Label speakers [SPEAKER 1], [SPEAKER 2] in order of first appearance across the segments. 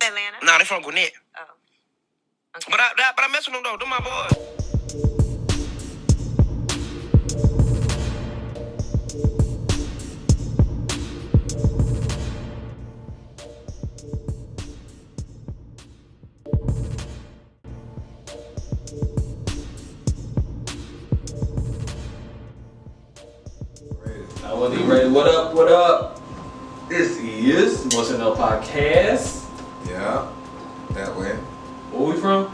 [SPEAKER 1] Atlanta?
[SPEAKER 2] Nah, they from Gwinnett.
[SPEAKER 1] Oh. Okay.
[SPEAKER 2] But I mess with them though. Them my boys.
[SPEAKER 3] I wasn't even ready. What up? What up? This is Motion Up Podcast.
[SPEAKER 4] Yeah, that way.
[SPEAKER 3] Where we from?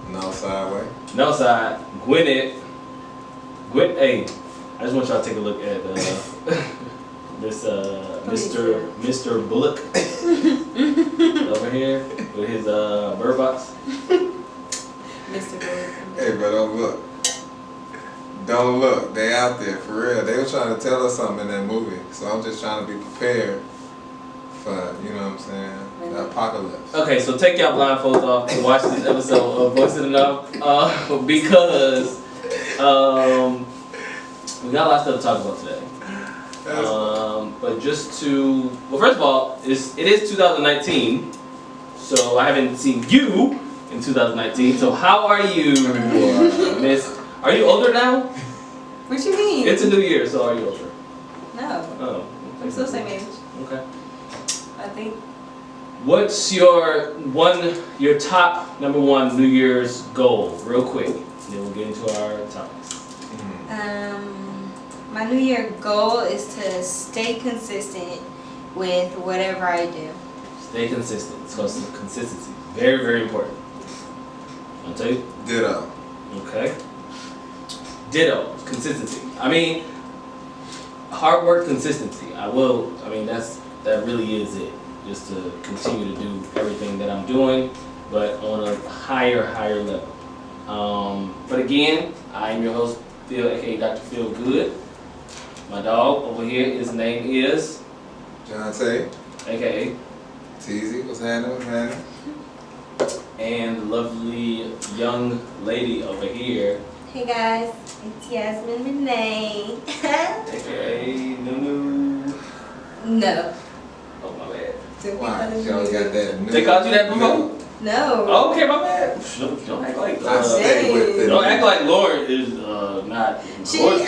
[SPEAKER 4] Nawfside way.
[SPEAKER 3] Nawfside, Gwinnett. Hey, I just want y'all to take a look at this Mr. Bullock over here with his bird box.
[SPEAKER 1] Mr. Bullock.
[SPEAKER 4] Hey, bro, don't look. Don't look. They out there for real. They were trying to tell us something in that movie, so I'm just trying to be prepared for, you know what I'm saying, the apocalypse.
[SPEAKER 3] Okay, so take y'all blindfolds off and watch this episode of Voice It Enough because we got a lot of stuff to talk about today. But just to, well, first of all, it is 2019, so I haven't seen you in 2019. So how are you, Miss? Are you older now?
[SPEAKER 1] What you mean?
[SPEAKER 3] It's a new year, so are you older?
[SPEAKER 1] No.
[SPEAKER 3] Oh,
[SPEAKER 1] I'm still the same age.
[SPEAKER 3] okay.
[SPEAKER 1] I think.
[SPEAKER 3] What's your top number one New Year's goal, real quick? And then we'll get into our topics.
[SPEAKER 1] My New Year goal is to stay consistent with whatever I do.
[SPEAKER 3] Stay consistent. So consistency, very, very important. I'll tell you.
[SPEAKER 4] Ditto.
[SPEAKER 3] Okay. Ditto. Consistency. I mean, hard work, consistency. That really is it. Just to continue to do everything that I'm doing, but on a higher level. But again, I am your host, Phil, aka Dr. Phil Good. My dog over here, his name is
[SPEAKER 4] John Tay.
[SPEAKER 3] aka
[SPEAKER 4] Teasy. What's happening?
[SPEAKER 3] And the lovely young lady over here,
[SPEAKER 1] Hey guys, it's Yasmin Renee.
[SPEAKER 3] aka Nunu.
[SPEAKER 1] No.
[SPEAKER 3] Oh, my bad.
[SPEAKER 4] Why? Y'all got that new.
[SPEAKER 3] They called you that before?
[SPEAKER 1] No.
[SPEAKER 3] Oh, okay, my bad. Don't act like
[SPEAKER 4] I stay with it.
[SPEAKER 3] don't act like Lauren is not
[SPEAKER 1] She
[SPEAKER 3] gorgeous.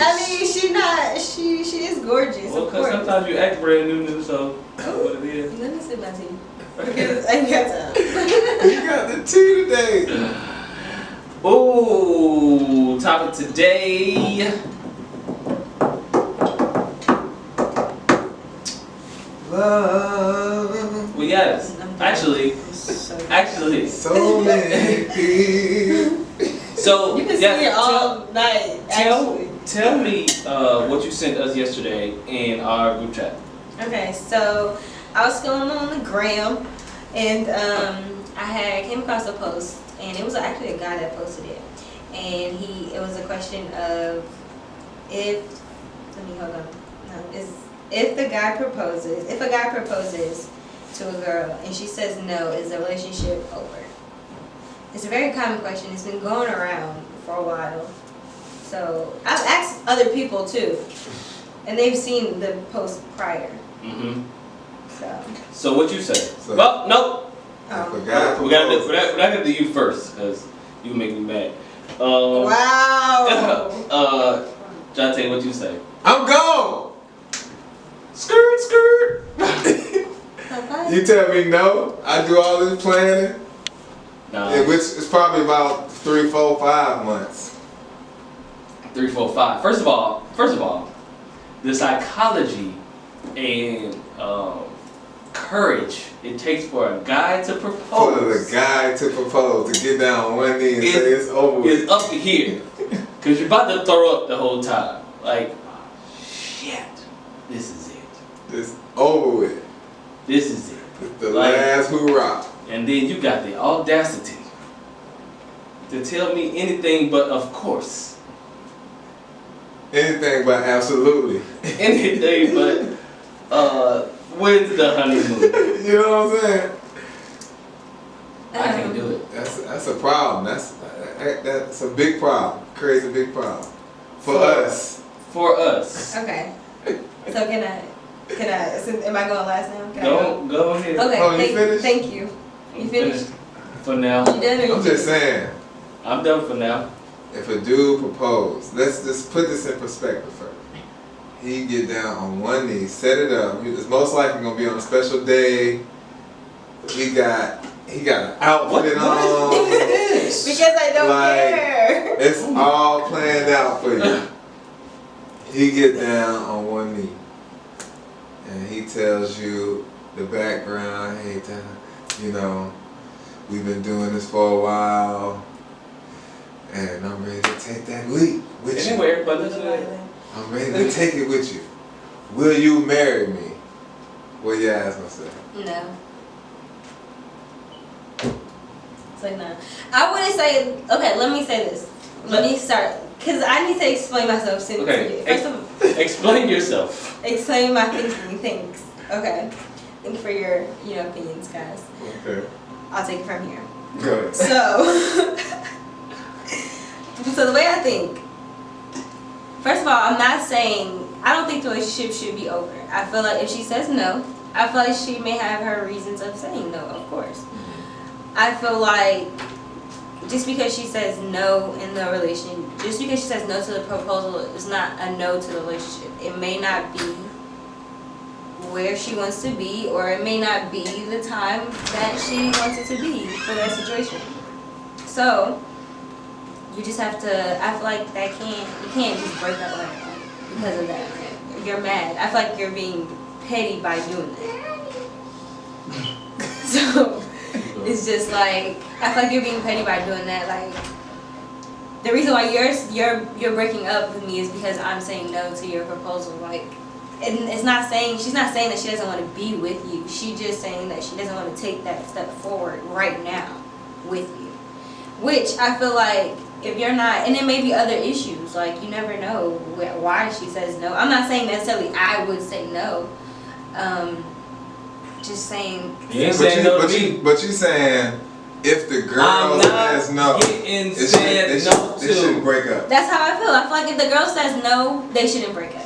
[SPEAKER 1] is gorgeous.
[SPEAKER 3] Well,
[SPEAKER 1] of
[SPEAKER 3] because
[SPEAKER 1] course.
[SPEAKER 3] sometimes you act brand new, so that's what it is.
[SPEAKER 1] Let me sip my tea. Because I got time.
[SPEAKER 4] You got the tea today.
[SPEAKER 3] Ooh, topic today.
[SPEAKER 4] Love.
[SPEAKER 3] Well, yes. Actually.
[SPEAKER 4] So many people.
[SPEAKER 3] So
[SPEAKER 1] You can see it all night.
[SPEAKER 3] Tell me what you sent us yesterday in our group chat.
[SPEAKER 1] Okay, so I was scrolling on the gram, and I came across a post, and it was actually a guy that posted it, and it was a question of if a guy proposes to a girl and she says no, is the relationship over? It's a very common question. It's been going around for a while. So I've asked other people too, and they've seen the post prior.
[SPEAKER 3] Mm-hmm.
[SPEAKER 1] So
[SPEAKER 3] what you say? Well, nope.
[SPEAKER 4] If a guy
[SPEAKER 3] We're not gonna do you first, because you make me mad.
[SPEAKER 1] Wow.
[SPEAKER 3] Jonte, what you say?
[SPEAKER 4] I'm gone.
[SPEAKER 3] Skirt.
[SPEAKER 4] You tell me no. I do all this planning,
[SPEAKER 3] Nah.
[SPEAKER 4] which is probably about 3, 4, 5 months.
[SPEAKER 3] 3, 4, 5. First of all, the psychology and courage it takes for a guy to propose.
[SPEAKER 4] For the guy to propose, to get down on one knee and say it's over with.
[SPEAKER 3] It's up to here. Because you're about to throw up the whole time. Like, shit, this is it.
[SPEAKER 4] It's over with.
[SPEAKER 3] This is it.
[SPEAKER 4] The last hoorah.
[SPEAKER 3] And then you got the audacity to tell me anything but of course.
[SPEAKER 4] Anything but absolutely.
[SPEAKER 3] Anything but when's the honeymoon?
[SPEAKER 4] You know what I'm saying?
[SPEAKER 3] I can't do it.
[SPEAKER 4] That's a problem. That's a big problem. Crazy big problem. For us.
[SPEAKER 3] For us.
[SPEAKER 1] Okay. So am I going last now? Can I
[SPEAKER 3] Go ahead.
[SPEAKER 1] Okay,
[SPEAKER 4] Oh, you finished?
[SPEAKER 1] thank you. You finished?
[SPEAKER 3] For now.
[SPEAKER 1] You done or you
[SPEAKER 4] I'm just saying,
[SPEAKER 3] I'm done for now.
[SPEAKER 4] if a dude proposed, let's just put this in perspective first. He get down on one knee, set it up. It's most likely gonna be on a special day. He got an outfit on.
[SPEAKER 1] Because I don't care.
[SPEAKER 4] It's all planned out for you. He get down on one knee, and he tells you the background. Hey, you know, we've been doing this for a while, and I'm ready to take that leap with you.
[SPEAKER 3] Anywhere, but listen.
[SPEAKER 4] I'm ready to take it with you. Will you marry me? What your ass gonna say?
[SPEAKER 1] No. It's like no. I wouldn't say. Okay, let me say this. Let me start, cause I need to explain myself.
[SPEAKER 3] Okay.
[SPEAKER 1] First of all,
[SPEAKER 3] Explain yourself.
[SPEAKER 1] explain my thinking. Thanks. Okay. Thank you for your opinions, guys.
[SPEAKER 4] Okay.
[SPEAKER 1] I'll take it from here.
[SPEAKER 4] Good.
[SPEAKER 1] So, so the way I think. First of all, I'm not saying, I don't think the relationship should be over. I feel like if she says no, I feel like she may have her reasons of saying no, of course. I feel like just because she says no in the relationship, just because she says no to the proposal is not a no to the relationship. It may not be where she wants to be, or it may not be the time that she wants it to be for that situation. So, you just have to, I feel like you can't just break up like that because of that. You're mad. I feel like you're being petty by doing that. So, it's just like, I feel like you're being petty by doing that. Like, the reason why you're breaking up with me is because I'm saying no to your proposal. Like, and she's not saying that she doesn't want to be with you. She's just saying that she doesn't want to take that step forward right now with you. Which I feel like, if you're not, and it may be other issues, like you never know why she says no. I'm not saying necessarily I would say no. Just saying.
[SPEAKER 3] You ain't saying no to me.
[SPEAKER 4] But you saying if the girl says no,
[SPEAKER 3] they shouldn't
[SPEAKER 4] break up.
[SPEAKER 1] That's how I feel. I feel like if the girl says no, they shouldn't break up.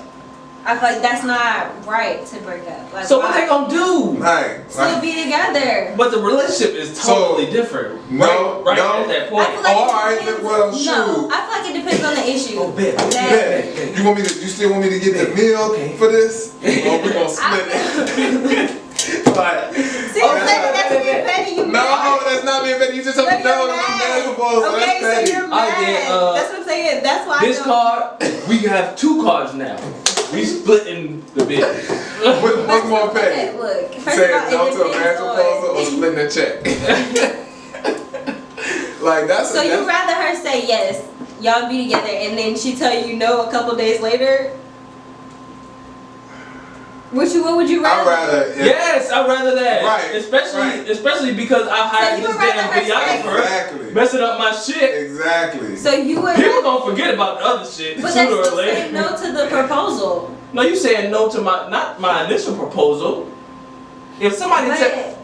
[SPEAKER 1] I feel like that's not right to break up. Like,
[SPEAKER 3] so what they gonna do?
[SPEAKER 1] Still be together.
[SPEAKER 3] But the relationship is totally different.
[SPEAKER 4] No,
[SPEAKER 3] right
[SPEAKER 4] no.
[SPEAKER 3] at that point.
[SPEAKER 1] No, I feel like it depends on the issue.
[SPEAKER 3] Oh, bet.
[SPEAKER 4] You still want me to get the meal for this? Or we gonna split it? But
[SPEAKER 1] see, that's being petty. You
[SPEAKER 4] no, that's not being petty. You just have to know that's a proposal.
[SPEAKER 1] Okay,
[SPEAKER 4] That's petty.
[SPEAKER 1] so you're mad. That's what I'm saying. That's why.
[SPEAKER 3] This card, we have 2 cards now. We splitting the bill.
[SPEAKER 4] What's more petty?
[SPEAKER 1] Okay, look. First
[SPEAKER 4] Say
[SPEAKER 1] of all,
[SPEAKER 4] no to a marriage proposal or splitting a check. Like that's.
[SPEAKER 1] So you'd rather her say yes, y'all be together, and then she tell you no a couple days later? What would you rather?
[SPEAKER 3] I'd rather that.
[SPEAKER 4] Right.
[SPEAKER 3] Especially because I hired this damn videographer, messing up my shit.
[SPEAKER 4] Exactly.
[SPEAKER 1] So you would.
[SPEAKER 3] People gonna forget about the other shit
[SPEAKER 1] But
[SPEAKER 3] sooner
[SPEAKER 1] that's
[SPEAKER 3] or later.
[SPEAKER 1] saying no to the proposal.
[SPEAKER 3] No, you saying no to not my initial proposal. If somebody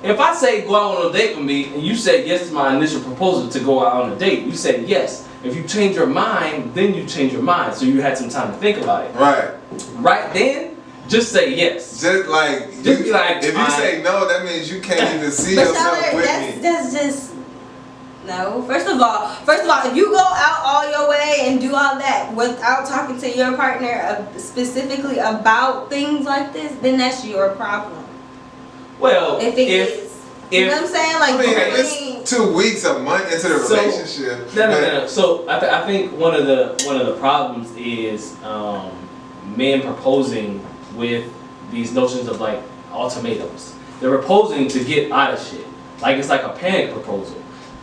[SPEAKER 3] if I say go out on a date with me and you say yes to my initial proposal to go out on a date, you say yes. If you change your mind, then you change your mind. So you had some time to think about it.
[SPEAKER 4] Right.
[SPEAKER 3] Right then, just say yes.
[SPEAKER 4] Just be like, if you say no, that means you can't even see yourself with me.
[SPEAKER 1] That's just no. First of all, if you go out all your way and do all that without talking to your partner specifically about things like this, then that's your problem.
[SPEAKER 3] Well,
[SPEAKER 1] if you know what I'm saying, like
[SPEAKER 4] it's 2 weeks, a month into the relationship.
[SPEAKER 3] No. So I think one of the problems is men proposing with these notions of like ultimatums. They're proposing to get out of shit. Like it's like a panic proposal.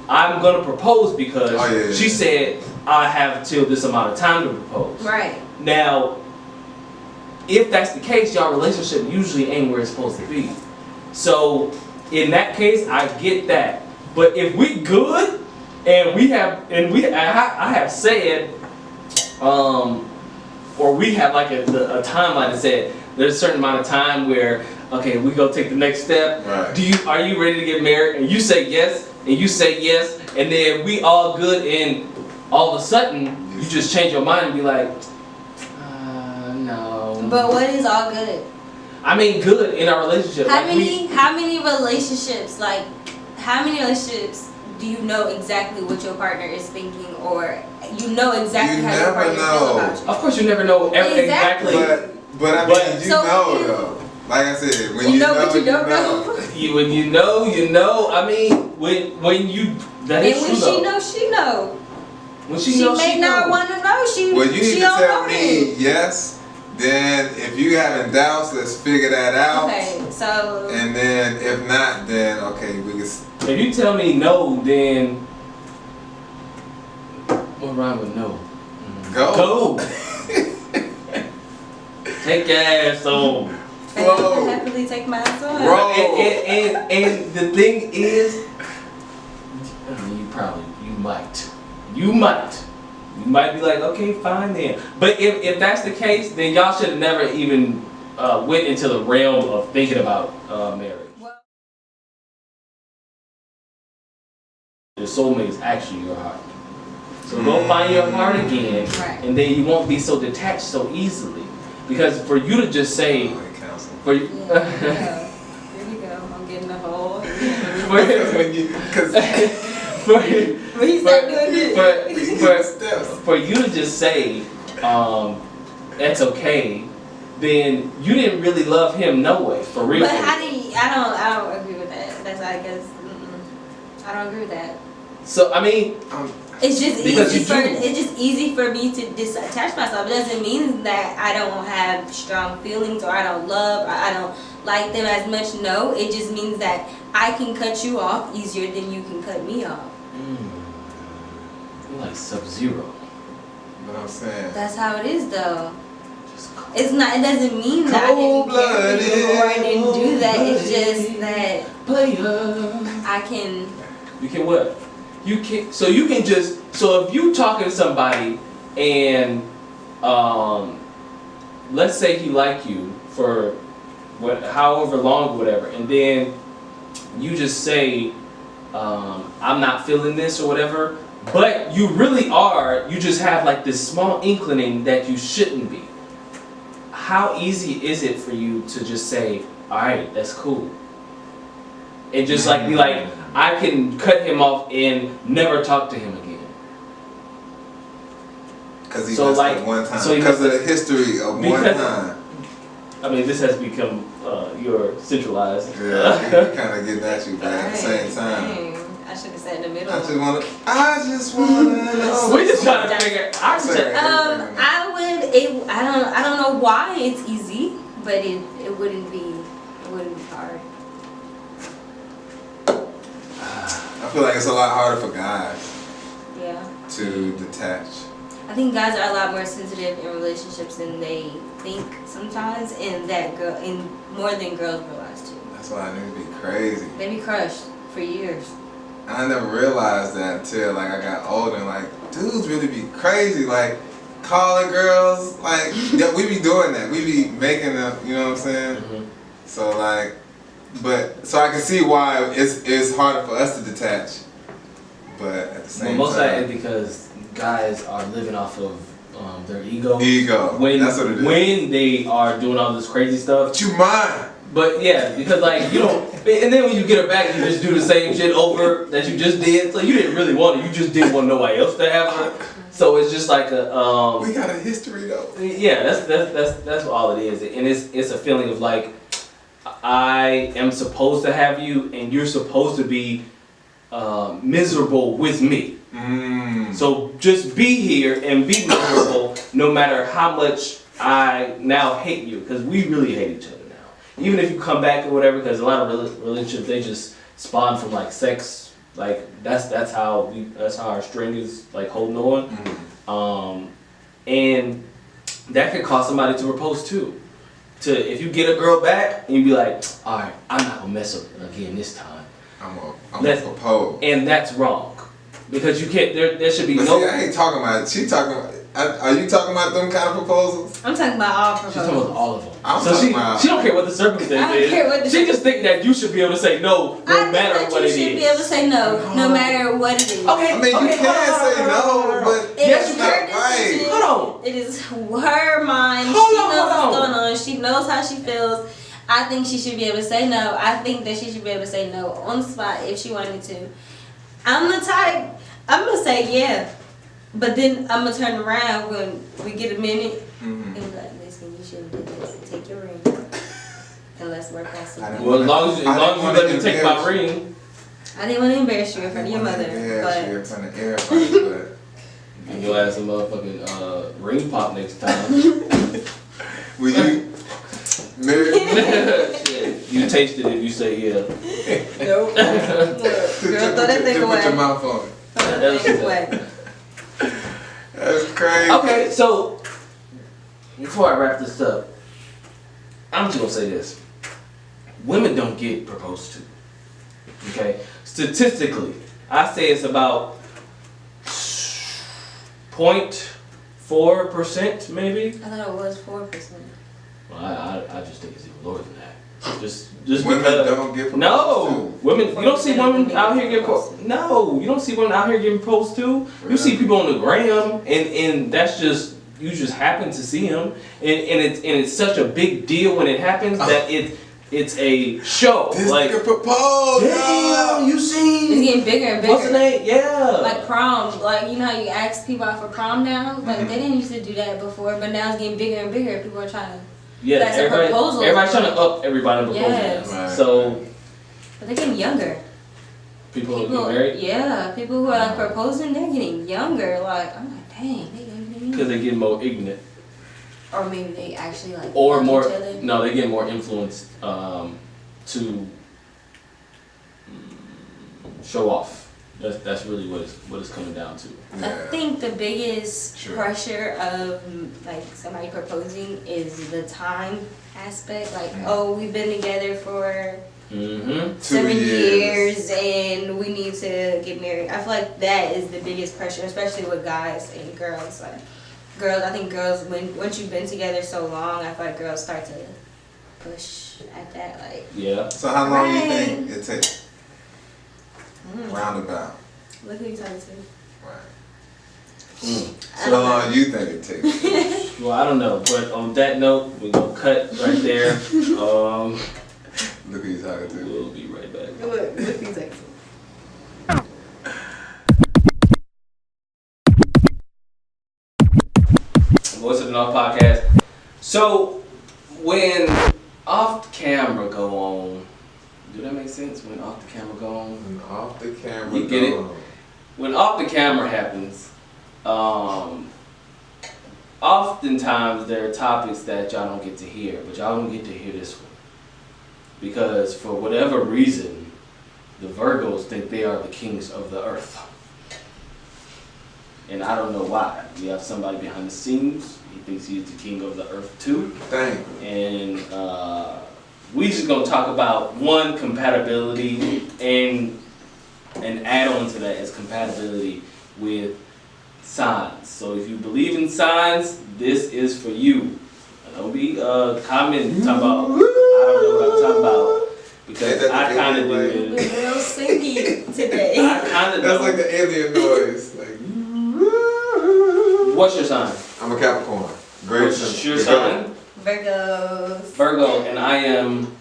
[SPEAKER 3] I'm gonna propose because she said I have till this amount of time to propose.
[SPEAKER 1] Right.
[SPEAKER 3] Now, if that's the case, y'all relationship usually ain't where it's supposed to be. So in that case, I get that. But if we good and I have said, or we have like a timeline that said there's a certain amount of time where okay, we go take the next step.
[SPEAKER 4] Right.
[SPEAKER 3] Are you ready to get married? And you say yes, and you say yes, and then we all good, and all of a sudden you just change your mind and be like, no.
[SPEAKER 1] But what is all good?
[SPEAKER 3] I mean, good in our relationship.
[SPEAKER 1] How many relationships like how many relationships do you know exactly what your partner is thinking, or you know exactly how your partner feels about you?
[SPEAKER 3] Of course, you never know exactly.
[SPEAKER 4] But I mean, you know though. Like I said, when you know what you don't know.
[SPEAKER 3] When you know, you know. I mean, when you that is true though.
[SPEAKER 1] And when she know.
[SPEAKER 3] When she knows,
[SPEAKER 1] may not want to know.
[SPEAKER 4] Well, you need to tell me yes. Then if you having doubts, let's figure that out.
[SPEAKER 1] Okay, so.
[SPEAKER 4] And then if not, then okay, we can.
[SPEAKER 3] If you tell me no, then what rhyme with no?
[SPEAKER 4] Go.
[SPEAKER 3] Take your ass home.
[SPEAKER 4] Whoa.
[SPEAKER 1] Happily take my ass on.
[SPEAKER 3] And the thing is, I mean, you might be like, okay, fine then. But if that's the case, then y'all should have never even went into the realm of thinking about marriage. Your soulmate is actually your heart. So go find your heart again, and then you won't be so detached so easily. Because for you to just say, for you,
[SPEAKER 1] here we go. I'm getting the hole.
[SPEAKER 3] For you to just say, that's okay, then you didn't really love him no way, for real.
[SPEAKER 1] But I don't agree with that. That's, I guess, I don't agree with that.
[SPEAKER 3] So I mean,
[SPEAKER 1] it's just easy for me to disattach myself. It doesn't mean that I don't have strong feelings or I don't love or I don't like them as much. No, it just means that I can cut you off easier than you can cut me off.
[SPEAKER 3] You're like Sub-Zero.
[SPEAKER 4] But I'm saying
[SPEAKER 1] that's how it is, though. It's not. It doesn't mean that I didn't care for you or I didn't do that. It's just that I can.
[SPEAKER 3] You can what? You can. So you can just. So if you talking to somebody and let's say he like you for however long, whatever, and then you just say I'm not feeling this or whatever, but you really are. You just have like this small inkling that you shouldn't be. How easy is it for you to just say, all right, that's cool, and just like be like, I can cut him off and never talk to him again?
[SPEAKER 4] Because he messed up one time. Because of the history of one time.
[SPEAKER 3] I mean, this has become your centralized.
[SPEAKER 4] Yeah, we're kind of getting at you, but at the same time.
[SPEAKER 1] Dang. I should have sat in the middle.
[SPEAKER 4] I just wanna know.
[SPEAKER 3] We're just trying to figure.
[SPEAKER 1] I don't know why it's easy, but it wouldn't be hard.
[SPEAKER 4] I feel like it's a lot harder for guys.
[SPEAKER 1] Yeah.
[SPEAKER 4] To detach.
[SPEAKER 1] I think guys are a lot more sensitive in relationships than they think sometimes, and more than girls realize too.
[SPEAKER 4] That's why I need to be crazy.
[SPEAKER 1] They be crushed for years.
[SPEAKER 4] I never realized that until like I got older. And like dudes really be crazy, like calling girls. Like yeah, we be doing that. We be making them. You know what I'm saying? Mm-hmm. So like, so I can see why it's harder for us to detach. But at the same time,
[SPEAKER 3] most likely because guys are living off of their ego.
[SPEAKER 4] That's what it is.
[SPEAKER 3] When they are doing all this crazy stuff.
[SPEAKER 4] But you mind.
[SPEAKER 3] But yeah, because like you don't, and then when you get her back, you just do the same shit over that you just did. So you didn't really want it. You just didn't want nobody else to have her. So it's just like a.
[SPEAKER 4] We got a history though.
[SPEAKER 3] Yeah, that's all it is, and it's a feeling of like, I am supposed to have you, and you're supposed to be miserable with me. So just be here and be miserable, no matter how much I now hate you, because we really hate each other. Even if you come back or whatever, because a lot of relationships, they just spawn from like sex, like that's how our string is like holding on, and that could cause somebody to propose too. If you get a girl back and you be like, all right, I'm not gonna mess up again this time.
[SPEAKER 4] I'm gonna propose,
[SPEAKER 3] and that's wrong because you can't. There should be
[SPEAKER 4] but
[SPEAKER 3] no.
[SPEAKER 4] See, I ain't talking about it. She talking about. Are you talking about them kind of proposals?
[SPEAKER 1] I'm talking about all proposals.
[SPEAKER 3] She's talking about all of them.
[SPEAKER 4] She
[SPEAKER 3] don't care what the circumstance is. She just think that you should be able to say no matter what it is.
[SPEAKER 1] You should be able to say no matter what it is.
[SPEAKER 3] Okay.
[SPEAKER 4] I mean, you can say no, but
[SPEAKER 1] yes,
[SPEAKER 4] that's not right.
[SPEAKER 1] Hold on. It is her mind. She knows what's going on. She knows how she feels. I think she should be able to say no. I think that she should be able to say no on the spot if she wanted to. I'm the type, I'm going to say yeah. But then I'm going to turn around when we get a minute and be like, listen, you shouldn't do this. Take your ring. And let's work out something.
[SPEAKER 3] Well, as long as you let me take my ring.
[SPEAKER 1] I didn't want to embarrass you in front of your mother.
[SPEAKER 4] Yeah, in front of everybody, but...
[SPEAKER 3] And you'll have some motherfucking ring pop next time.
[SPEAKER 4] Will you...
[SPEAKER 3] Shit. You taste it if you say yeah.
[SPEAKER 1] Nope. Girl, throw that thing away.
[SPEAKER 4] Put your mouth on it.
[SPEAKER 1] Throw that thing away.
[SPEAKER 4] That's crazy.
[SPEAKER 3] Okay, so before I wrap this up, I'm just gonna say this. Women don't get proposed to. Okay? Statistically, I say it's about 0.4% maybe.
[SPEAKER 1] I thought it was 4%.
[SPEAKER 3] Well, I just think it's even lower than that. Just
[SPEAKER 4] Women
[SPEAKER 3] because
[SPEAKER 4] don't get proposed
[SPEAKER 3] no
[SPEAKER 4] to.
[SPEAKER 3] women. You don't see women out here get proposed. No, you don't see women out here getting proposed to. You see people on the gram, and that's just you just happen to see them, and it's such a big deal when it happens that it's a show.
[SPEAKER 4] This
[SPEAKER 3] like
[SPEAKER 4] nigga proposed.
[SPEAKER 3] damn, you see,
[SPEAKER 1] It's getting bigger and bigger.
[SPEAKER 3] what's the name? Yeah,
[SPEAKER 1] Like prom, like you know how you ask people out for prom now? Like they didn't used to do that before, but now it's getting bigger and bigger. People are trying to.
[SPEAKER 3] yeah.
[SPEAKER 1] that's a proposal.
[SPEAKER 3] Everybody's trying to up everybody proposal.
[SPEAKER 1] Yes.
[SPEAKER 4] Right.
[SPEAKER 3] So
[SPEAKER 1] But they're getting younger.
[SPEAKER 3] people who get married
[SPEAKER 1] Yeah, people who are like proposing, they're getting younger. Like I'm like, dang, they younger than me.
[SPEAKER 3] because they get more ignorant.
[SPEAKER 1] Or maybe they actually like
[SPEAKER 3] Or
[SPEAKER 1] love
[SPEAKER 3] more,
[SPEAKER 1] each other.
[SPEAKER 3] no, they get more influenced to show off. That's really what it's coming down to.
[SPEAKER 1] I think the biggest
[SPEAKER 4] Sure.
[SPEAKER 1] pressure of like somebody proposing is the time aspect. Like, oh, we've been together for
[SPEAKER 3] Mm-hmm.
[SPEAKER 1] 7
[SPEAKER 4] years.
[SPEAKER 1] years and we need to get married. I feel like that is the biggest pressure, especially with guys and girls. Like girls, I think girls once you've been together so long, I feel like girls start to push at that. Like,
[SPEAKER 3] Yeah.
[SPEAKER 4] So how long do you
[SPEAKER 1] Right.
[SPEAKER 4] think it takes? Roundabout.
[SPEAKER 1] look who you talking to.
[SPEAKER 4] Right.
[SPEAKER 3] Mm.
[SPEAKER 4] So how long do you think it takes?
[SPEAKER 3] Well, I don't know, but on that note, we're gonna cut right there.
[SPEAKER 4] Look who you talking to.
[SPEAKER 3] We'll be right back.
[SPEAKER 1] Look who you talking to.
[SPEAKER 3] Voice of the NAWF podcast. So when off camera go on, do that make sense? When off the camera go on?
[SPEAKER 4] And off the camera.
[SPEAKER 3] You get it?
[SPEAKER 4] gone.
[SPEAKER 3] When off the camera happens, oftentimes there are topics that y'all don't get to hear, but y'all don't get to hear this one. Because for whatever reason, the Virgos think they are the kings of the earth. And I don't know why. We have somebody behind the scenes. He thinks he's the king of the earth too.
[SPEAKER 4] Thank you.
[SPEAKER 3] And we just gonna talk about one, compatibility, and an add-on to that is compatibility with signs. So if you believe in signs, this is for you. Don't be commenting talking about I don't know what I'm talking about because I kind of do
[SPEAKER 1] We're
[SPEAKER 3] it.
[SPEAKER 1] real singy today.
[SPEAKER 3] I kind of
[SPEAKER 4] That's like
[SPEAKER 3] do.
[SPEAKER 4] the alien noise. Like,
[SPEAKER 3] What's your sign?
[SPEAKER 4] I'm a Capricorn. Great.
[SPEAKER 3] What's your sign?
[SPEAKER 1] Virgos.
[SPEAKER 3] Virgo, and I am.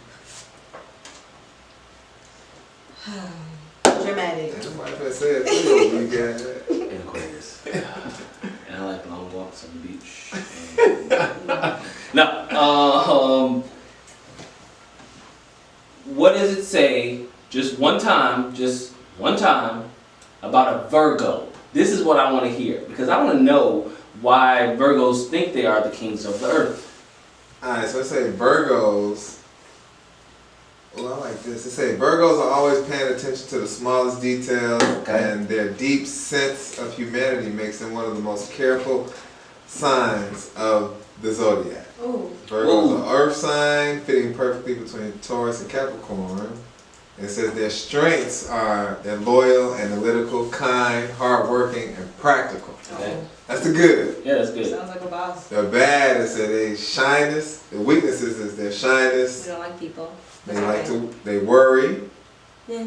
[SPEAKER 1] Dramatic.
[SPEAKER 4] That's why I said, Leo, you got it.
[SPEAKER 3] In Aquarius. And I like long walks on the beach. And, no, what does it say, just one time, about a Virgo? This is what I want to hear, because I want to know why Virgos think they are the kings of the earth.
[SPEAKER 4] Alright, so let's say Virgos. Well, I like this. It say Virgos are always paying attention to the smallest details, and their deep sense of humanity makes them one of the most careful signs of the zodiac.
[SPEAKER 1] Ooh.
[SPEAKER 4] Virgos are earth sign, fitting perfectly between Taurus and Capricorn. And it says their strengths are they're loyal, analytical, kind, hardworking, and practical.
[SPEAKER 3] Okay.
[SPEAKER 4] That's the good.
[SPEAKER 3] Yeah, that's good.
[SPEAKER 1] Sounds like a boss.
[SPEAKER 4] The bad is that they shyness. The weaknesses is their shyness.
[SPEAKER 1] We don't like people.
[SPEAKER 4] They worry,
[SPEAKER 1] Yeah.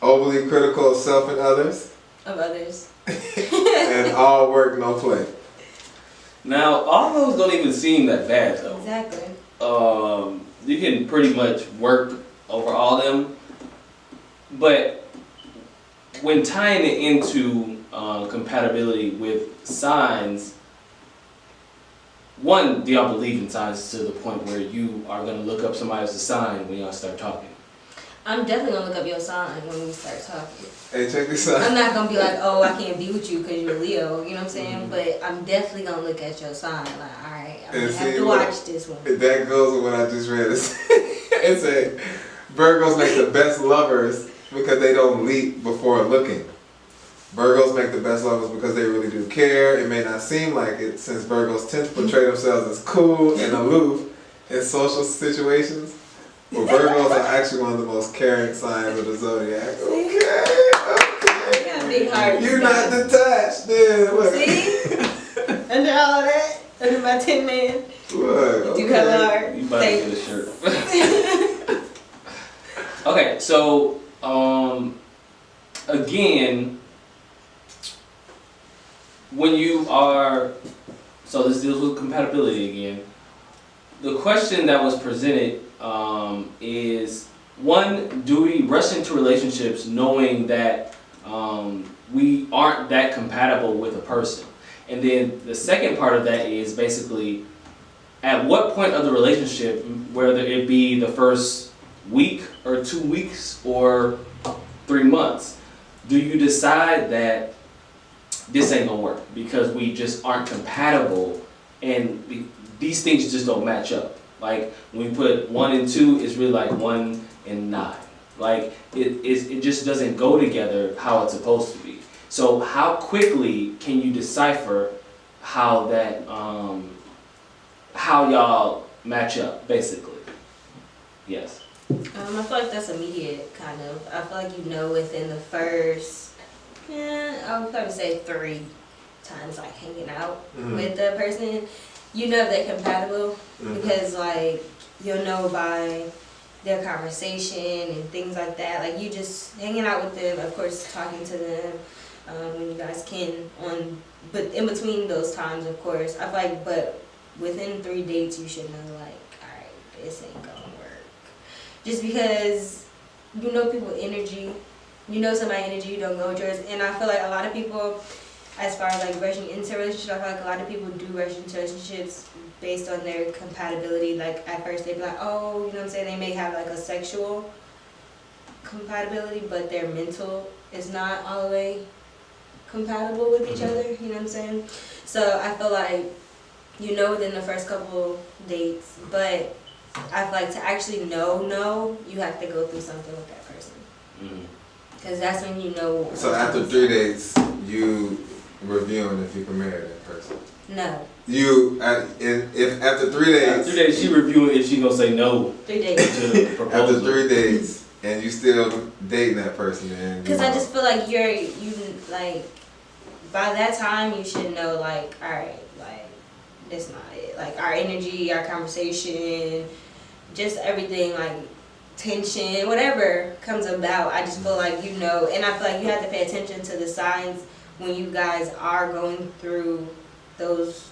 [SPEAKER 4] overly critical of self and others,
[SPEAKER 1] Of others.
[SPEAKER 4] and all work, no play.
[SPEAKER 3] Now, all those don't even seem that bad, though.
[SPEAKER 1] Exactly.
[SPEAKER 3] you can pretty much work over all of them. But when tying it into compatibility with signs, one, do y'all believe in signs to the point where you are going to look up somebody else's sign when y'all start talking?
[SPEAKER 1] I'm definitely gonna look up your sign when we start talking.
[SPEAKER 4] Hey, check this out.
[SPEAKER 1] I'm not gonna be like, oh, I can't be with you because you're Leo, you know what I'm saying? But I'm definitely gonna look at your sign. Like, all right, I'm gonna have to watch this one.
[SPEAKER 4] That goes with what I just read. It said Virgos make the best lovers because they don't leap before looking. Virgos make the best lovers because they really do care. It may not seem like it, since Virgos tend to portray themselves as cool and aloof in social situations. But Virgos are actually one of the most caring signs of the zodiac. Okay.
[SPEAKER 1] You got big hearts.
[SPEAKER 4] You're not detached, then. Look.
[SPEAKER 1] See? Under all that, under my Tin Man.
[SPEAKER 4] Look.
[SPEAKER 1] You do have a heart.
[SPEAKER 3] You about to get a shirt. Okay, so again, when you are, so this deals with compatibility again. The question that was presented is, one, do we rush into relationships knowing that we aren't that compatible with a person? And then the second part of that is basically, at what point of the relationship, whether it be the first week or 2 weeks or 3 months, do you decide that this ain't gonna work because we just aren't compatible and these things just don't match up? Like when we put 1 and 2, it's really like 1 and 9. Like it just doesn't go together how it's supposed to be. So how quickly can you decipher how that how y'all match up, basically? Yes.
[SPEAKER 1] I feel like that's immediate, kind of. I feel like you know within the first, I would probably say 3 times, like hanging out with the person. You know if they're compatible because, like, you'll know by their conversation and things like that. Like, you just hanging out with them, of course, talking to them when you guys can. But in between those times, of course, I feel like, but within 3 dates, you should know, like, all right, this ain't gonna work. Just because you know people's energy, you know somebody's energy, you don't know yours. And I feel like a lot of people, as far as like rushing into relationships, I feel like a lot of people do rush into relationships based on their compatibility. Like at first they'd be like, oh, you know what I'm saying, they may have like a sexual compatibility, but their mental is not all the way compatible with each other, you know what I'm saying? So I feel like you know within the first couple dates, but I feel like to actually know, you have to go through something with that person. Because that's when you know.
[SPEAKER 4] So after 3 dates, you reviewing if you can marry that person?
[SPEAKER 1] No.
[SPEAKER 4] If after 3 days.
[SPEAKER 3] After 3 days, she reviewing if she gonna say no.
[SPEAKER 1] 3 days.
[SPEAKER 3] To the proposal.
[SPEAKER 4] After 3 days, and you still dating that person, then.
[SPEAKER 1] Because I just feel like you like, by that time you should know, like, all right, like, that's not it. Like our energy, our conversation, just everything, like tension, whatever comes about. I just feel like you know, and I feel like you have to pay attention to the signs when you guys are going through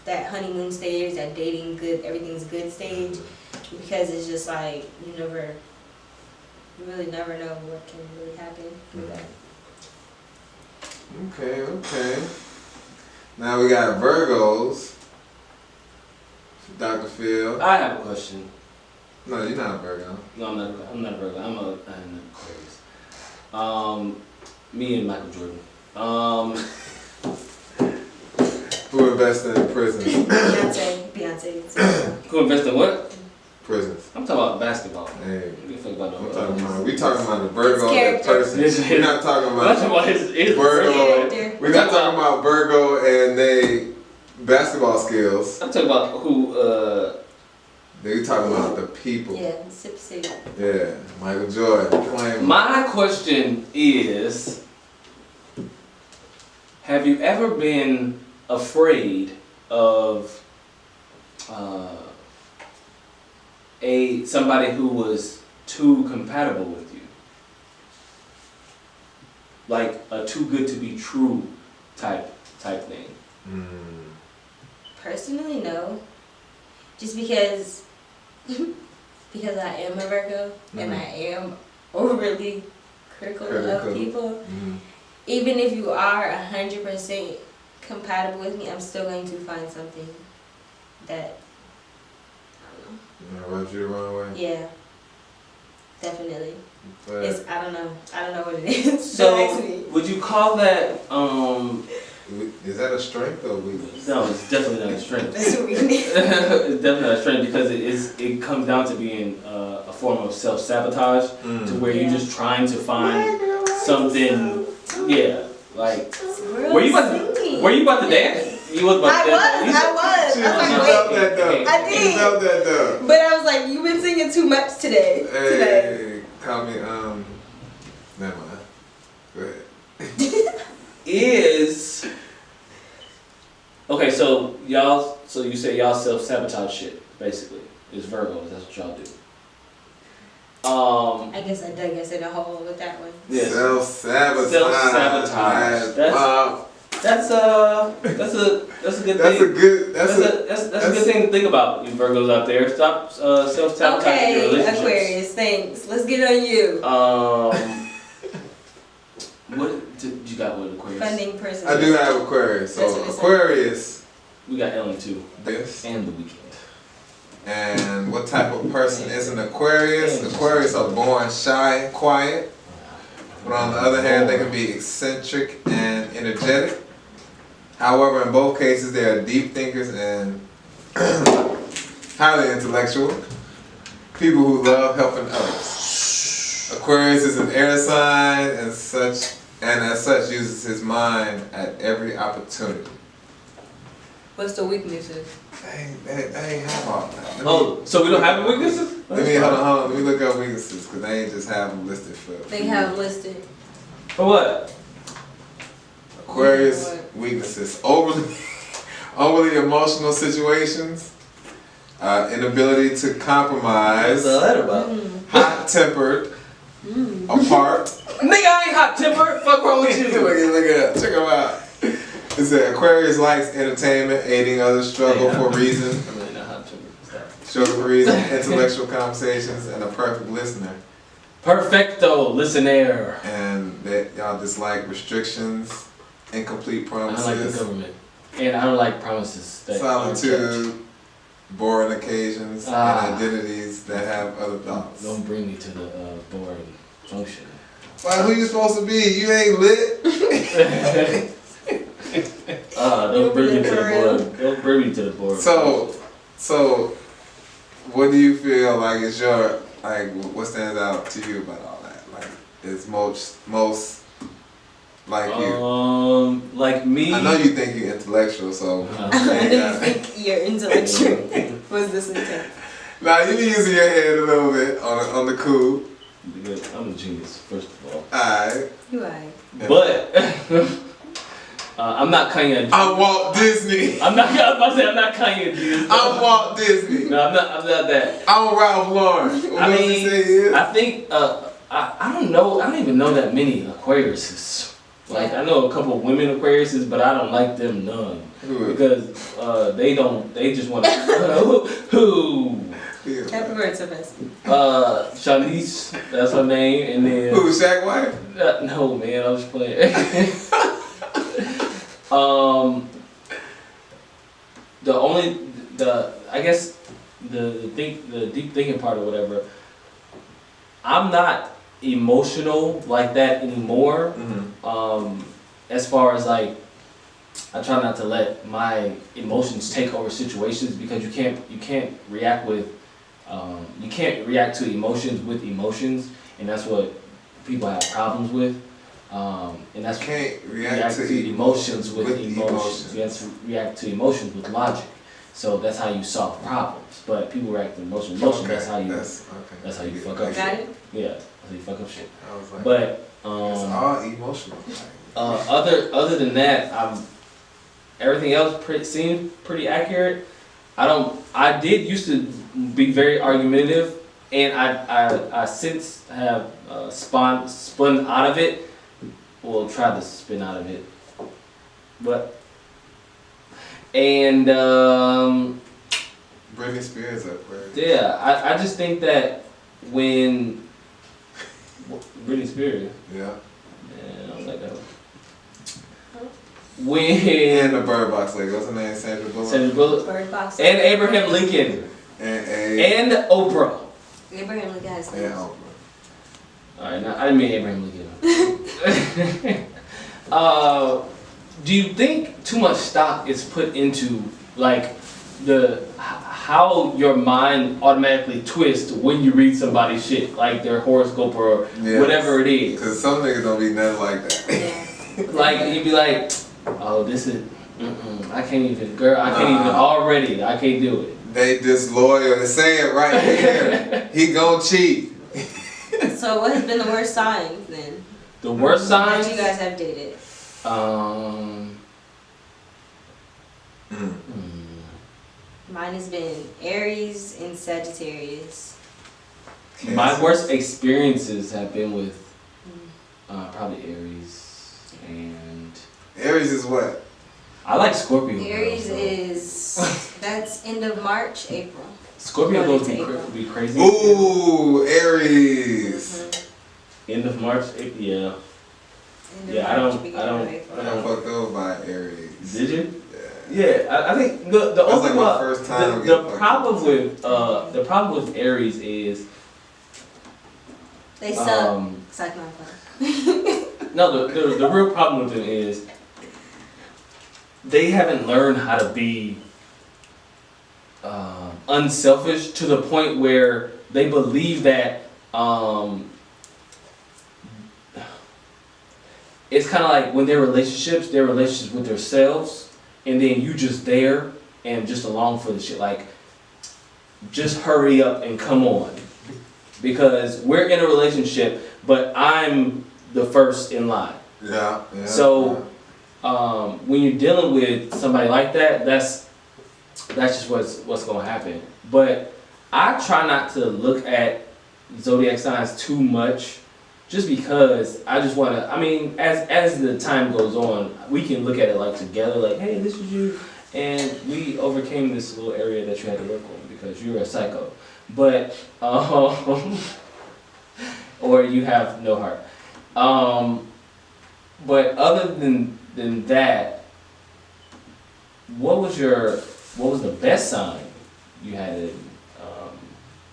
[SPEAKER 1] that honeymoon stage, that dating good, everything's good stage, because it's just like you really never know what can really happen with that.
[SPEAKER 4] Okay. Now we got Virgos. Dr. Phil.
[SPEAKER 3] I have a question.
[SPEAKER 4] No, you're not a Virgo.
[SPEAKER 3] No, I'm not a Virgo. I'm an Aquarius. Me and Michael Jordan.
[SPEAKER 4] Who invested in prisons?
[SPEAKER 1] Beyonce.
[SPEAKER 3] Who invested in what?
[SPEAKER 4] Prisons.
[SPEAKER 3] I'm talking about basketball.
[SPEAKER 4] Hey.
[SPEAKER 3] We talking about
[SPEAKER 4] we talking about the Virgo that person. We're not talking about
[SPEAKER 3] his
[SPEAKER 4] Virgo.
[SPEAKER 1] Character.
[SPEAKER 4] We're not talking about Virgo and they basketball skills.
[SPEAKER 3] I'm talking about who.
[SPEAKER 4] They talking about the people.
[SPEAKER 1] Yeah, Sip City.
[SPEAKER 4] Yeah, Michael Jordan.
[SPEAKER 3] My question is, have you ever been afraid of somebody who was too compatible with you? Like a too good to be true type thing.
[SPEAKER 1] Personally, no. Just because because I am a Virgo and I am overly critical of people. Even if you are 100% compatible with me, I'm still going to find something that
[SPEAKER 4] Rubs you the wrong way.
[SPEAKER 1] Yeah, definitely.
[SPEAKER 4] But
[SPEAKER 1] It's I don't know what it is.
[SPEAKER 3] So would you call that
[SPEAKER 4] is that a strength or weakness?
[SPEAKER 3] no, it's definitely not a strength.
[SPEAKER 1] That's a weakness.
[SPEAKER 3] It's definitely not a strength because it comes down to being a form of self-sabotage to where you're just trying to find something. Yeah, like were you about to dance? You was about to dance.
[SPEAKER 1] I was.
[SPEAKER 4] She
[SPEAKER 1] I was
[SPEAKER 4] felt
[SPEAKER 1] like,
[SPEAKER 4] that though.
[SPEAKER 1] I did.
[SPEAKER 4] You felt that though.
[SPEAKER 1] But I was like, you've been singing too much today.
[SPEAKER 4] Hey, call me never mind. Go ahead.
[SPEAKER 3] Is okay. So you say y'all self-sabotage shit basically. It's Virgos. That's what y'all do.
[SPEAKER 1] I guess I dug us in a hole with that one.
[SPEAKER 3] Yes.
[SPEAKER 4] Self-sabotage.
[SPEAKER 3] Self-sabotage. That's a good thing. That's a good thing to think about, you Virgos out there. Stop self-sabotaging your relationships.
[SPEAKER 1] Aquarius, thanks. Let's get on you.
[SPEAKER 3] What did you got with Aquarius?
[SPEAKER 1] Funding person.
[SPEAKER 4] I do have Aquarius. So Aquarius.
[SPEAKER 3] We got Ellen too.
[SPEAKER 4] This.
[SPEAKER 3] And the weekend.
[SPEAKER 4] And what type of person is an Aquarius? Aquarius are born shy, quiet. But on the other hand, they can be eccentric and energetic. However, in both cases, they are deep thinkers and highly intellectual. People who love helping others. Aquarius is an air sign and as such uses his mind at every opportunity.
[SPEAKER 1] What's the weaknesses?
[SPEAKER 4] They ain't have all that.
[SPEAKER 3] So we don't have weaknesses?
[SPEAKER 4] Hold on. Let me look up weaknesses because they ain't just have them listed for.
[SPEAKER 1] They have listed.
[SPEAKER 3] For what?
[SPEAKER 4] Aquarius weaknesses: overly emotional situations, inability to compromise,
[SPEAKER 3] What's that about?
[SPEAKER 4] hot-tempered, apart.
[SPEAKER 3] Nigga, I ain't hot-tempered. Fuck wrong with you?
[SPEAKER 4] Look it up. Check them out. It said Aquarius likes entertainment, aiding others, struggle for reason.
[SPEAKER 3] I'm really not hot-tempered.
[SPEAKER 4] Struggle for reason, intellectual conversations, and a perfect listener.
[SPEAKER 3] Perfecto, listener.
[SPEAKER 4] And that y'all dislike restrictions, incomplete
[SPEAKER 3] I don't like the
[SPEAKER 4] promises,
[SPEAKER 3] government. And I don't like promises that
[SPEAKER 4] solitude, boring occasions, and identities that have other thoughts.
[SPEAKER 3] Don't bring me to the boring function.
[SPEAKER 4] Why, who you supposed to be? You ain't lit.
[SPEAKER 3] Don't bring me to the board. Don't bring me to the board.
[SPEAKER 4] So, what do you feel like is your, like, what stands out to you about all that? Like, is most like you?
[SPEAKER 3] Like me.
[SPEAKER 4] I know you think you're intellectual, so.
[SPEAKER 1] I know you think you're intellectual. What's this intent?
[SPEAKER 4] Nah, you be using your head a little bit on the cool.
[SPEAKER 3] I'm a genius, first of all.
[SPEAKER 4] Alright.
[SPEAKER 1] You alright.
[SPEAKER 3] But I'm not Kanye.
[SPEAKER 4] I'm Walt Disney.
[SPEAKER 3] I'm about to say I'm not Kanye. Dude.
[SPEAKER 4] I'm Walt Disney.
[SPEAKER 3] No, I'm not that.
[SPEAKER 4] I'm Ralph Lauren.
[SPEAKER 3] I mean, I think I don't know. I don't even know that many Aquariuses. Like I know a couple of women Aquariuses, but I don't like them none because they just want to who.
[SPEAKER 1] Happy birthday, best.
[SPEAKER 3] Shanice, that's her name, and then
[SPEAKER 4] who? Shaq wife?
[SPEAKER 3] No, man, I was playing. I guess the deep thinking part or whatever. I'm not emotional like that anymore. Mm-hmm. As far as like, I try not to let my emotions take over situations because you can't react with, you can't react to emotions with emotions, and that's what people have problems with. And that's
[SPEAKER 4] can't
[SPEAKER 3] react to emotions with emotions. You have to react to emotions with logic. So that's how you solve problems. But people react to emotions. Emotions.
[SPEAKER 4] Okay.
[SPEAKER 3] That's how you fuck up shit. Yeah, that's how you fuck up shit.
[SPEAKER 4] I was like,
[SPEAKER 3] but
[SPEAKER 4] it's all emotional.
[SPEAKER 3] other than that, everything else seems pretty accurate. I did used to be very argumentative, and I since have spun out of it. Well, try to spin out of it, but
[SPEAKER 4] Britney Spears Aquarius.
[SPEAKER 3] Yeah, I just think that when Britney Spears.
[SPEAKER 4] Yeah.
[SPEAKER 3] Yeah, I don't like that one.
[SPEAKER 4] And
[SPEAKER 3] When
[SPEAKER 4] the Bird Box lady. What's her name? Sandra Bullock.
[SPEAKER 3] Sandra Bullock
[SPEAKER 1] Bird Box.
[SPEAKER 3] and Abraham Lincoln and Oprah.
[SPEAKER 1] Abraham Lincoln has
[SPEAKER 4] And
[SPEAKER 1] names.
[SPEAKER 4] Oprah.
[SPEAKER 3] Alright, now I didn't mean Abraham Lincoln. Do you think too much stock is put into like how your mind automatically twists when you read somebody's shit, like their horoscope or whatever it is?
[SPEAKER 4] Cause some niggas don't be nothing like that.
[SPEAKER 1] Yeah.
[SPEAKER 3] Like you'd be like, oh, this is, I can't even, girl, I can't even already, I can't do it.
[SPEAKER 4] They disloyal. They say it right here. He gon' cheat.
[SPEAKER 1] So what has been the worst sign then?
[SPEAKER 3] The worst signs?
[SPEAKER 1] That you guys have dated? Mine has been Aries and Sagittarius.
[SPEAKER 3] My worst experiences have been with probably Aries and
[SPEAKER 4] Aries is what?
[SPEAKER 3] I like Scorpio.
[SPEAKER 1] Aries is that's end of March, April.
[SPEAKER 3] Scorpio
[SPEAKER 1] Going
[SPEAKER 3] goes
[SPEAKER 1] into
[SPEAKER 3] be crazy.
[SPEAKER 4] Ooh, Aries.
[SPEAKER 3] End of March, April, yeah.
[SPEAKER 1] End of
[SPEAKER 3] Yeah,
[SPEAKER 1] March, beginning of
[SPEAKER 4] I
[SPEAKER 1] April.
[SPEAKER 4] got fucked over by Aries.
[SPEAKER 3] Did you?
[SPEAKER 4] Yeah.
[SPEAKER 3] Yeah, I think the
[SPEAKER 4] That's
[SPEAKER 3] only
[SPEAKER 4] like my first time
[SPEAKER 3] the
[SPEAKER 4] getting
[SPEAKER 3] problem
[SPEAKER 4] fucked.
[SPEAKER 3] with Aries is
[SPEAKER 1] They suck. It's like my fun.
[SPEAKER 3] no the real problem with them is they haven't learned how to be unselfish to the point where they believe that it's kind of like when they're relationships with themselves, and then you just there and just along for the shit. Like, just hurry up and come on, because we're in a relationship, but I'm the first in line.
[SPEAKER 4] Yeah.
[SPEAKER 3] So when you're dealing with somebody like that, that's just what's gonna happen. But I try not to look at zodiac signs too much, just because I just wanna. I mean, as the time goes on, we can look at it like together, like, hey, this is you, and we overcame this little area that you had to work on because you're a psycho, but or you have no heart. But other than that, what was the best sign you had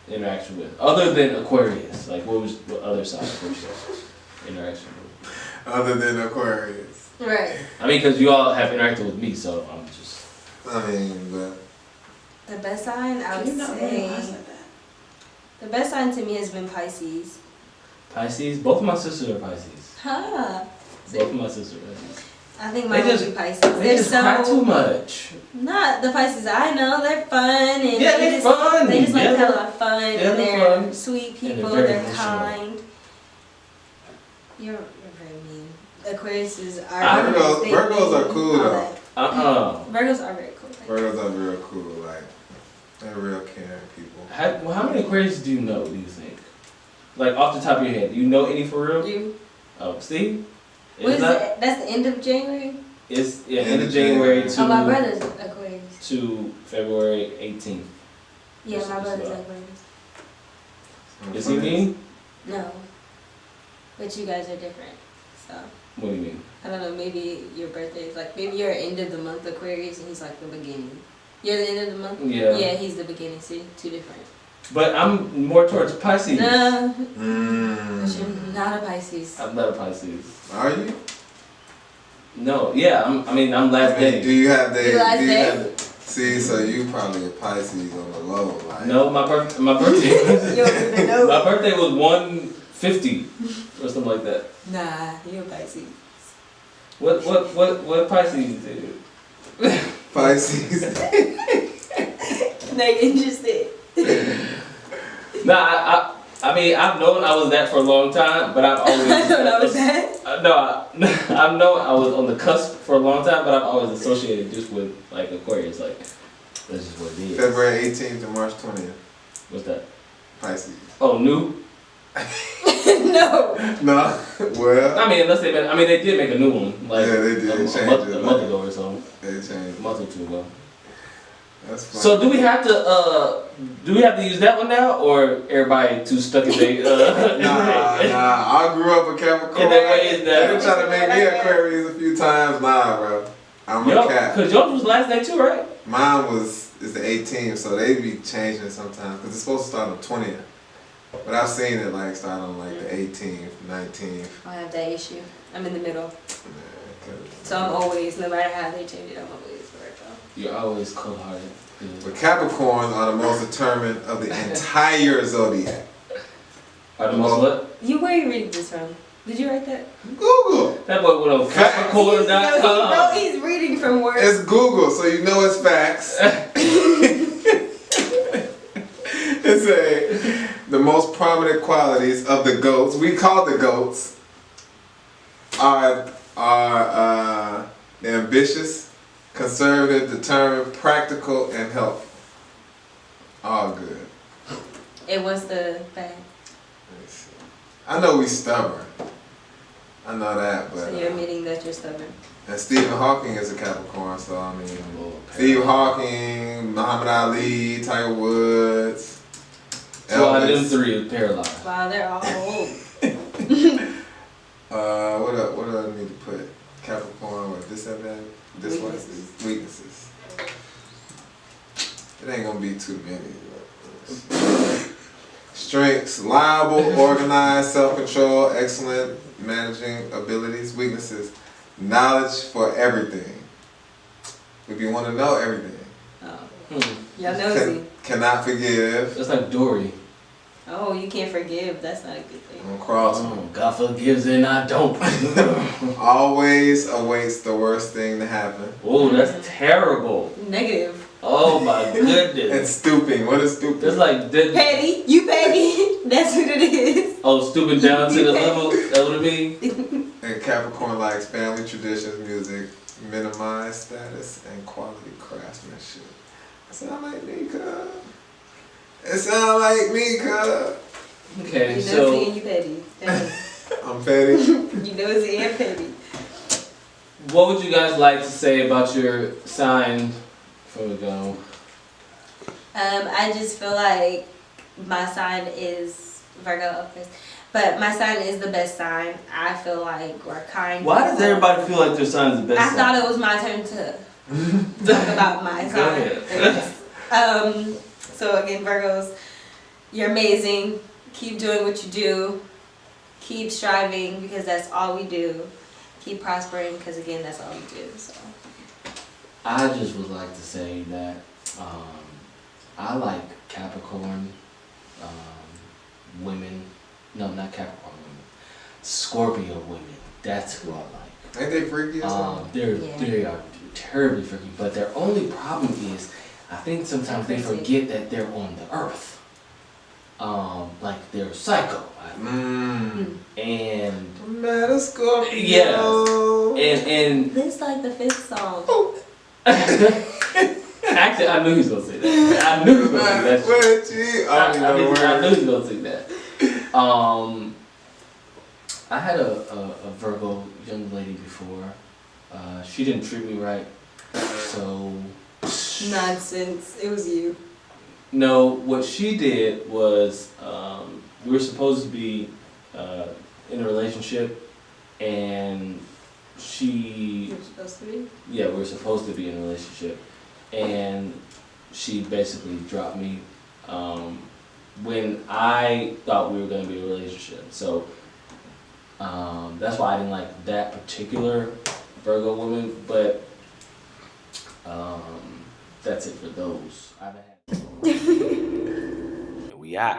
[SPEAKER 3] interaction with, other than Aquarius? Like, what other sign was your interaction with?
[SPEAKER 4] Other than Aquarius.
[SPEAKER 1] Right.
[SPEAKER 3] I mean, because you all have interacted with me, so I'm just.
[SPEAKER 4] I mean, but
[SPEAKER 1] The best sign I would say. The best sign to me has been Pisces.
[SPEAKER 3] Pisces. Both of my sisters are Pisces.
[SPEAKER 1] Huh.
[SPEAKER 3] Both of my sisters are Pisces.
[SPEAKER 1] I think mine would be Pisces.
[SPEAKER 3] They just cry too much.
[SPEAKER 1] Not the Pisces I know. They're fun and
[SPEAKER 3] Yeah, they're fun.
[SPEAKER 1] They just like
[SPEAKER 3] Yeah,
[SPEAKER 1] to have a lot of fun.
[SPEAKER 3] yeah,
[SPEAKER 1] And
[SPEAKER 3] they're
[SPEAKER 1] they're
[SPEAKER 3] fun.
[SPEAKER 1] sweet people.
[SPEAKER 3] very
[SPEAKER 1] They're
[SPEAKER 3] emotional.
[SPEAKER 1] kind. You're very mean. Aquariuses are.
[SPEAKER 4] Virgos are cool though.
[SPEAKER 1] Virgos are very cool.
[SPEAKER 4] Virgos are real cool. Like, they're real caring people.
[SPEAKER 3] How many Aquarius do you know? Do you think? Like off the top of your head, do you know any for real?
[SPEAKER 1] You.
[SPEAKER 3] Oh, see.
[SPEAKER 1] What is that? That's the end of January.
[SPEAKER 3] It's end of January to.
[SPEAKER 1] Oh, my brother's Aquarius.
[SPEAKER 3] To February 18th.
[SPEAKER 1] Yeah, my brother's
[SPEAKER 3] well.
[SPEAKER 1] Aquarius.
[SPEAKER 3] Is he mean?
[SPEAKER 1] No. But you guys are different. So.
[SPEAKER 3] What do you mean?
[SPEAKER 1] I don't know, maybe your birthday is like, maybe you're end of the month Aquarius and he's like the beginning. You're the end of the month?
[SPEAKER 3] Yeah.
[SPEAKER 1] Yeah, he's the beginning. See? Two different.
[SPEAKER 3] But I'm more towards Pisces.
[SPEAKER 1] No. But you're not a Pisces.
[SPEAKER 3] I'm not a Pisces.
[SPEAKER 4] Are you?
[SPEAKER 3] No, yeah, I'm last day.
[SPEAKER 4] Do you have the?
[SPEAKER 1] You last day?
[SPEAKER 4] See, so you probably a Pisces on the low, like.
[SPEAKER 3] No, my birthday.
[SPEAKER 1] You don't even know.
[SPEAKER 3] My birthday was 150 or something like that.
[SPEAKER 1] Nah, you're a Pisces.
[SPEAKER 3] What Pisces?
[SPEAKER 4] Pisces.
[SPEAKER 1] Not interested.
[SPEAKER 3] Nah, I mean, I've known I was that for a long time, but I've always.
[SPEAKER 1] I thought I was that.
[SPEAKER 3] I've known I was on the cusp for a long time, but I've always associated just with like Aquarius, like that's just what it is.
[SPEAKER 4] February 18th to March 20th.
[SPEAKER 3] What's that?
[SPEAKER 4] Pisces.
[SPEAKER 3] Oh, new?
[SPEAKER 1] No.
[SPEAKER 4] No. Well.
[SPEAKER 3] I mean, they did make a new one, like
[SPEAKER 4] Yeah, they did.
[SPEAKER 3] a
[SPEAKER 4] They changed
[SPEAKER 3] month
[SPEAKER 4] it.
[SPEAKER 3] ago or so.
[SPEAKER 4] They changed.
[SPEAKER 3] A month or two ago.
[SPEAKER 4] That's funny.
[SPEAKER 3] So do we have to use that one now, or everybody too stuck in their
[SPEAKER 4] Nah. I grew up a Capricorn.
[SPEAKER 3] In that way, is that-
[SPEAKER 4] They been trying to make me Aquarius a few times. Nah, bro. I'm a Cap.
[SPEAKER 3] Cause yours was last day too, right?
[SPEAKER 4] Mine is the 18th, so they be changing it sometimes because it's supposed to start on 20th. But I've seen it like start on like the 18th, 19th.
[SPEAKER 1] I have that issue. I'm in the middle.
[SPEAKER 4] Yeah,
[SPEAKER 1] So I'm always, no matter how they change it, I'm always Virgo.
[SPEAKER 3] You're always cold-hearted.
[SPEAKER 4] but Capricorns are the most determined of the entire zodiac.
[SPEAKER 3] Are the most what?
[SPEAKER 1] Where are you reading this from? Did you write that?
[SPEAKER 4] Google.
[SPEAKER 3] That boy went on Capricorn.com.
[SPEAKER 1] No, he's reading from words.
[SPEAKER 4] It's Google, so you know it's facts. It's the most prominent qualities of the goats. We call the goats are they're ambitious, conservative, determined, practical, and helpful. All good.
[SPEAKER 1] And what's the bad?
[SPEAKER 4] Let me see. I know we stubborn. I know that, but
[SPEAKER 1] So you're admitting that you're stubborn.
[SPEAKER 4] and Stephen Hawking is a Capricorn, so I mean,
[SPEAKER 3] Oh,
[SPEAKER 4] Stephen Hawking, Muhammad Ali, Tiger Woods,
[SPEAKER 3] So out of them
[SPEAKER 4] Elvis.
[SPEAKER 3] three is paralyzed.
[SPEAKER 1] Wow, they're all old.
[SPEAKER 4] What do I need to put? Capricorn with disadvantage? This one? Weaknesses. It ain't gonna be too many. But strengths: liable, organized, self-control, excellent managing abilities. Weaknesses: knowledge for everything. We be want to know everything.
[SPEAKER 1] Oh. Y'all nosy.
[SPEAKER 4] Cannot forgive.
[SPEAKER 3] That's like Dory.
[SPEAKER 1] Oh, you can't forgive. That's not a good thing.
[SPEAKER 4] On cross.
[SPEAKER 3] God forgives and I don't.
[SPEAKER 4] Always awaits the worst thing to happen.
[SPEAKER 3] Oh, that's terrible.
[SPEAKER 1] Negative.
[SPEAKER 3] Oh my
[SPEAKER 4] And
[SPEAKER 3] goodness.
[SPEAKER 4] stooping. What is stooping?
[SPEAKER 3] That's like
[SPEAKER 1] Petty. You petty. That's what it is.
[SPEAKER 3] oh, stooping down to the level. That what it mean?
[SPEAKER 4] And Capricorn likes family traditions, music, minimize status, and quality craftsmanship. It sound like me, cuz. It sound like me, cuz.
[SPEAKER 3] Okay,
[SPEAKER 1] You nosy
[SPEAKER 3] so
[SPEAKER 1] and you petty. Damn.
[SPEAKER 4] I'm petty.
[SPEAKER 1] You nosy and petty.
[SPEAKER 3] what would you guys like to say about your sign before we go?
[SPEAKER 1] I just feel like my sign is Virgo up first. But my sign is the best sign. I feel like we're kind.
[SPEAKER 3] Why does everybody feel like their sign is the best
[SPEAKER 1] I
[SPEAKER 3] sign?
[SPEAKER 1] thought it was my turn to talk about my
[SPEAKER 3] Go
[SPEAKER 1] sign.
[SPEAKER 3] ahead.
[SPEAKER 1] So again, Virgos, you're amazing. Keep doing what you do. Keep striving because that's all we do. Keep prospering because again, that's all we do. So.
[SPEAKER 3] I just would like to say that I like Capricorn women. No, not Capricorn women. Scorpio women. That's who I like.
[SPEAKER 4] Ain't they freaky or something?
[SPEAKER 3] They are terribly freaky, but their only problem is I think sometimes they forget that they're on the earth. Like they're psycho. And
[SPEAKER 4] Mad a Scorpio.
[SPEAKER 3] yes. And
[SPEAKER 1] This like the 5th song.
[SPEAKER 3] actually I knew he was gonna say that. I knew he was gonna say that. I knew he was gonna say that. I had a Virgo young lady before. She didn't treat me right, so
[SPEAKER 1] Nonsense. It was you.
[SPEAKER 3] no. What she did was we were supposed to be in a relationship, and she
[SPEAKER 1] You're supposed to be.
[SPEAKER 3] yeah, we were supposed to be in a relationship, and she basically dropped me when I thought we were going to be in a relationship. So that's why I didn't like that particular Virgo woman, but that's it for those. We out.